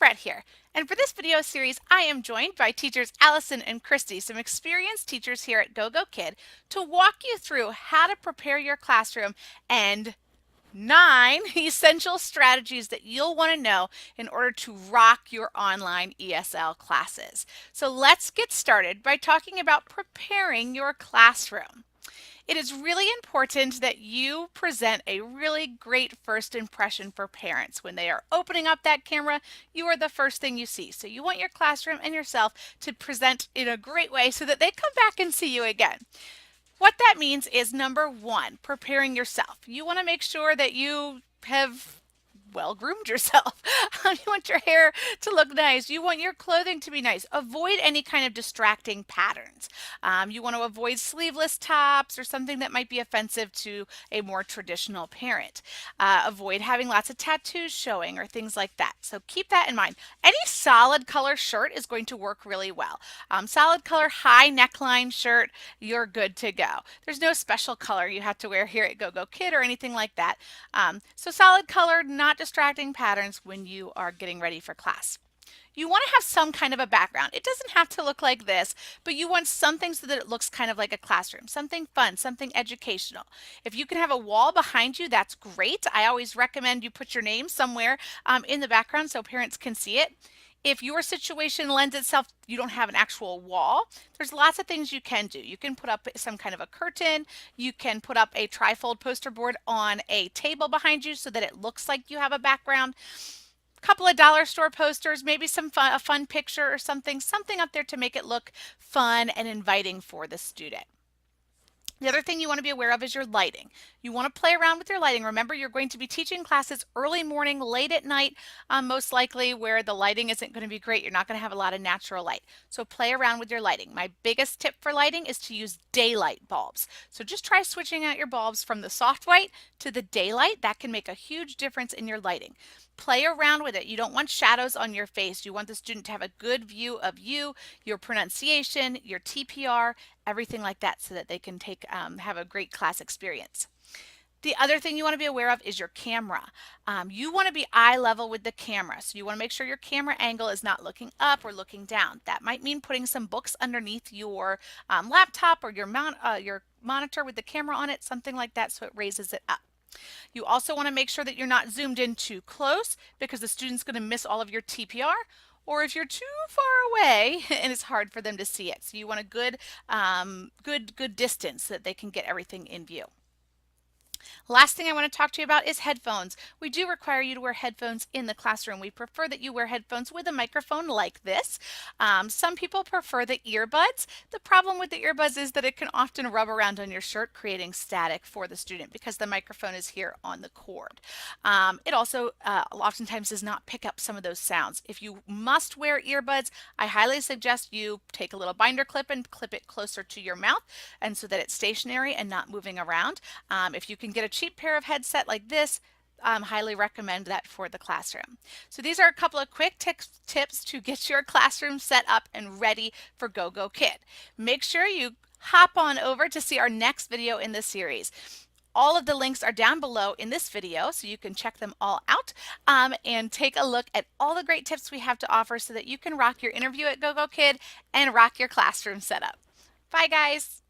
Brett here, and for this video series I am joined by teachers Allison and Kristie, some experienced teachers here at Gogokid, to walk you through how to prepare your classroom and 9 essential strategies that you'll want to know in order to rock your online ESL classes. So let's get started by talking about preparing your classroom. It is really important that you present a really great first impression for parents. When they are opening up that camera, you are the first thing you see. So you want your classroom and yourself to present in a great way so that they come back and see you again. What that means is, number one, preparing yourself. You want to make sure that you have well groomed yourself. You want your hair to look nice. You want your clothing to be nice. Avoid any kind of distracting patterns. You want to avoid sleeveless tops or something that might be offensive to a more traditional parent. Avoid having lots of tattoos showing or things like that. So keep that in mind. Any solid color shirt is going to work really well. Solid color high neckline shirt, you're good to go. There's no special color you have to wear here at Gogokid or anything like that. So solid color, not distracting patterns when you are getting ready for class. You want to have some kind of a background. It doesn't have to look like this, but you want something so that it looks kind of like a classroom, something fun, something educational. If you can have a wall behind you, that's great. I always recommend you put your name somewhere in the background so parents can see it. If your situation lends itself, you don't have an actual wall, there's lots of things you can do. You can put up some kind of a curtain. You can put up a trifold poster board on a table behind you so that it looks like you have a background. A couple of dollar store posters, maybe a fun picture or something up there to make it look fun and inviting for the student. The other thing you want to be aware of is your lighting. You want to play around with your lighting. Remember, you're going to be teaching classes early morning, late at night, most likely where the lighting isn't going to be great. You're not going to have a lot of natural light. So play around with your lighting. My biggest tip for lighting is to use daylight bulbs. So just try switching out your bulbs from the soft white to the daylight. That can make a huge difference in your lighting. Play around with it. You don't want shadows on your face. You want the student to have a good view of you, your pronunciation, your TPR, everything like that, so that they can have a great class experience. The other thing you want to be aware of is your camera. You want to be eye level with the camera, so you want to make sure your camera angle is not looking up or looking down. That might mean putting some books underneath your laptop or your monitor with the camera on it, something like that, so it raises it up. You also want to make sure that you're not zoomed in too close because the student's going to miss all of your TPR, or if you're too far away and it's hard for them to see it. So you want a good distance so that they can get everything in view. Last thing I want to talk to you about is headphones. We do require you to wear headphones in the classroom. We prefer that you wear headphones with a microphone like this. Some people prefer the earbuds. The problem with the earbuds is that it can often rub around on your shirt, creating static for the student because the microphone is here on the cord. It also oftentimes does not pick up some of those sounds. If you must wear earbuds, I highly suggest you take a little binder clip and clip it closer to your mouth, and so that it's stationary and not moving around. If you can get a cheap pair of headset like this, highly recommend that for the classroom. So these are a couple of quick tips to get your classroom set up and ready for Gogokid. Make sure you hop on over to see our next video in the series. All of the links are down below in this video, so you can check them all out and take a look at all the great tips we have to offer so that you can rock your interview at Gogokid and rock your classroom setup. Bye guys!